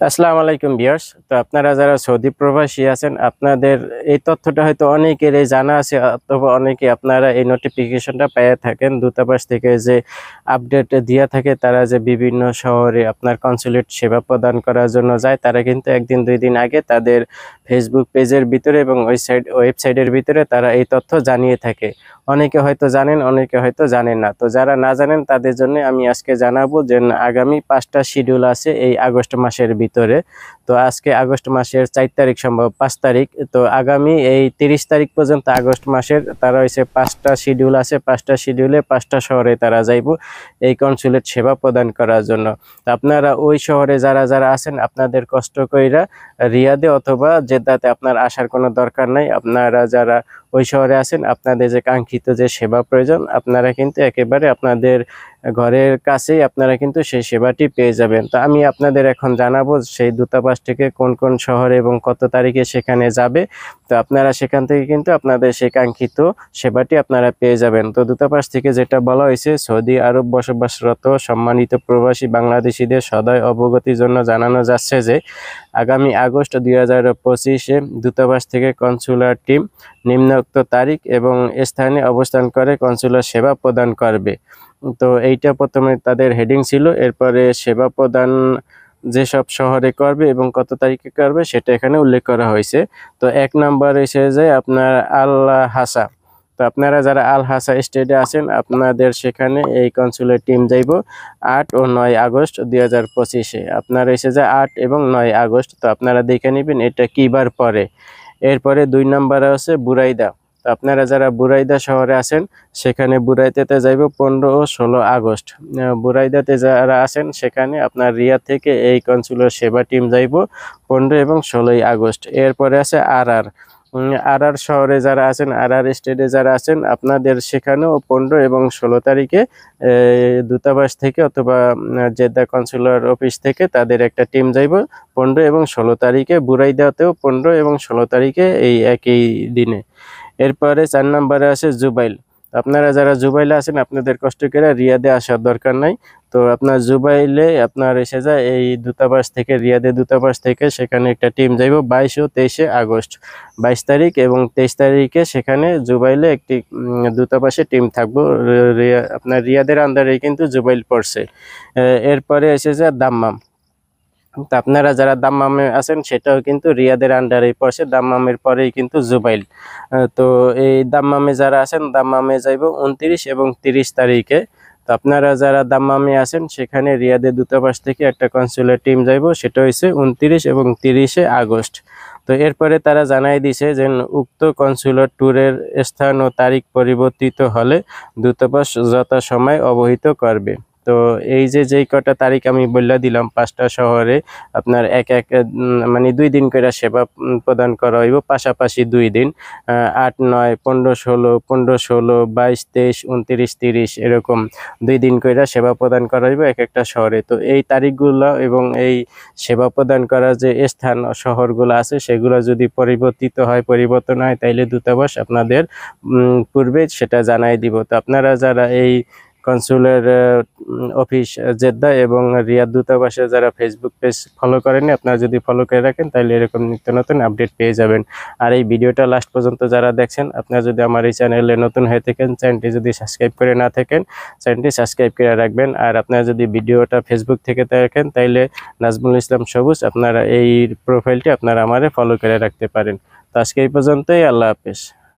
আসসালামু আলাইকুম ভিউয়ার্স। তো আপনারা যারা সৌদি প্রবাসী আছেন আপনাদের এই তথ্যটা হয়তো অনেকেরই জানা আছে অথবা অনেকে আপনারা এই নোটিফিকেশনটা পেয়ে থাকেন দূতাবাস থেকে যে আপডেট দিয়া থাকে তারা যে বিভিন্ন শহরে আপনার কনসুলেট সেবা প্রদান করার জন্য যায় তারা কিন্তু একদিন দুই দিন আগে তাদের ফেসবুক পেজের ভিতরে এবং ওয়েবসাইটের ভিতরে তারা এই তথ্য জানিয়ে থাকে। অনেকে হয়তো জানেন, অনেকে হয়তো জানেন না। তো যারা না জানেন তাদের জন্য আমি আজকে জানাবো যে আগামী 5টা শিডিউল আছে এই আগস্ট মাসের ভিতরে। তো আজকে আগস্ট মাসের 4 তারিখ, সম্ভব 5 তারিখ। তো আগামী এই 30 তারিখ পর্যন্ত আগস্ট মাসের তারা হইছে 5টা শিডিউল আছে। 5টা শিডিউলে 5টা শহরে তারা যাইব এই কনসুলেট সেবা প্রদান করার জন্য। তো আপনারা ওই শহরে যারা যারা আছেন আপনাদের কষ্ট কইরা রিয়াদে অথবা জেদ্দাতে আপনার আসার কোনো দরকার নাই। আপনারা যারা ওই শহরে আছেন আপনাদের যে কাঙ্ক্ষিত যে সেবা প্রয়োজন আপনারা কিন্তু একেবারে আপনাদের ঘরের কাছেই আপনারা কিন্তু সেই সেবাটি পেয়ে যাবেন। তো আমি আপনাদের এখন জানাবো সেই দূতাবাস থেকে কোন কোন শহরে এবং কত তারিখে সেখানে যাবে। তো আপনারা সেখান থেকে কিন্তু আপনাদের সেই কাঙ্ক্ষিত সেবাটি আপনারা পেয়ে যাবেন। তো দূতাবাস থেকে যেটা বলা হয়েছে, সৌদি আরব বসবাসরত সম্মানিত প্রবাসী বাংলাদেশিদের সদয় অবগতির জন্য জানানো যাচ্ছে যে আগামী আগস্ট 2025-এ দূতাবাস থেকে কনসুলার টিম নিম্নোক্ত তারিখ এবং স্থানে অবস্থান করে কনসুলার সেবা প্রদান করবে। তো এইটা প্রথমে তাদের হেডিং ছিল, এরপরে সেবা প্রদান যেসব শহরে করবে এবং কত তারিখে করবে সেটা এখানে উল্লেখ করা হয়েছে। তো 1 নম্বর এসে যায় আপনার আল হাসা। তো আপনারা যারা আল হাসা স্টেটে আছেন আপনাদের সেখানে এই কনসুলেট টিম যাইব 8 ও 9 আগস্ট 2025-এ। আপনারা এসে যায় 8 এবং 9 আগস্ট। তো আপনারা দেখে নেবেন এটা কি বার পরে। এরপরে 2 নম্বরে আছে বুরাইদা। তো আপনারা যারা বুরাইদা শহরে আছেন সেখানে বুরাইদাতে যাইব 15 ও 16 আগস্ট। বুরাইদাতে যারা আছেন সেখানে আপনার রিয়াদ থেকে এই কনসুলার সেবা টিম যাইব 15 এবং 16 আগস্ট। এরপরে আছে আর শহরে যারা আছেন, আর স্টেটে যারা আছেন আপনাদের সেখানেও 15 এবং 16 তারিখে দূতাবাস থেকে অথবা জেদ্দা কনসুলার অফিস থেকে তাদের একটা টিম যাইব 15 এবং 16 তারিখে। বুরাইদাতেও 15 এবং 16 তারিখে এই একই দিনে। এরপরে 4 নম্বরে আছে জুবাইল। আপনারা যারা জুবাইলে আছেন আপনাদের কষ্ট করে রিয়াদে আসার দরকার নাই। তো আপনার জুবাইলে আপনার এসে যায় এই দূতাবাস থেকে, রিয়াদের দূতাবাস থেকে সেখানে একটা টিম যাইব 22 ও 23 আগস্ট। 22 তারিখ এবং 23 তারিখে সেখানে জুবাইলে একটি দূতাবাসে টিম থাকবো। আপনার রিয়াদের আন্ডারে কিন্তু জুবাইল পড়ছে। এরপরে এসে যায় দাম্মাম। তো আপনারা যারা দাম্মামে আছেন সেটাও কিন্তু রিয়াদের আন্ডারেই পড়ছে। দাম্মামের পরেই কিন্তু জুবাইল। তো এই দাম্মামে যারা আছেন দাম্মামে যাইব 29 এবং 30 তারিখে। তো আপনারা যারা দাম্মামে আছেন সেখানে রিয়াদের দূতাবাস থেকে একটা কনসুলার টিম যাইব, সেটা হচ্ছে 29 এবং 30 আগস্ট। তো এরপরে তারা জানাই দিছে যে উক্ত কনসুলার ট্যুরের স্থান ও তারিখ পরিবর্তিত হলে দূতাবাস যথাসময়ে অবহিত করবে। তো এই যে যেই কটা তারিখ আমি বলে দিলাম 5টা শহরে আপনার এক এক মানে 2 দিন করে সেবা প্রদান করা হইব, পাশাপাশি 2 দিন 8, 9, 15, 16, 15, 16, 22, 23, 29, 30 এরকম 2 দিন করে সেবা প্রদান করা হইব এক একটা শহরে। তো এই তারিখগুলো এবং এই সেবা প্রদান করার যে স্থান শহরগুলো আছে সেগুলো যদি পরিবর্তন হয় তাইলে দূতাবাস আপনাদের পূর্বে সেটা জানাই দিব। তো আপনারা যারা এই কনসুলার অফিস জেদ্দা এবং রিয়াদ দূতাবাসে যারা ফেসবুক পেজ ফলো করেনি আপনারা যদি ফলো করে রাখেন তাহলে এরকম নিত্য নতুন আপডেট পেয়ে যাবেন। আর এই ভিডিওটা লাস্ট পর্যন্ত যারা দেখছেন আপনারা যদি আমার এই চ্যানেলে নতুন হয়ে থাকেন, চ্যানেলটি যদি সাবস্ক্রাইব করে না থাকেন চ্যানেলটি সাবস্ক্রাইব করে রাখবেন। আর আপনারা যদি ভিডিওটা ফেসবুক থেকে দেখেন তাইলে নাজমুল ইসলাম সবুজ আপনারা এই প্রোফাইলটি আপনারা আমারে ফলো করে রাখতে পারেন। তো আজকে এই পর্যন্তই, আল্লাহ হাফেজ।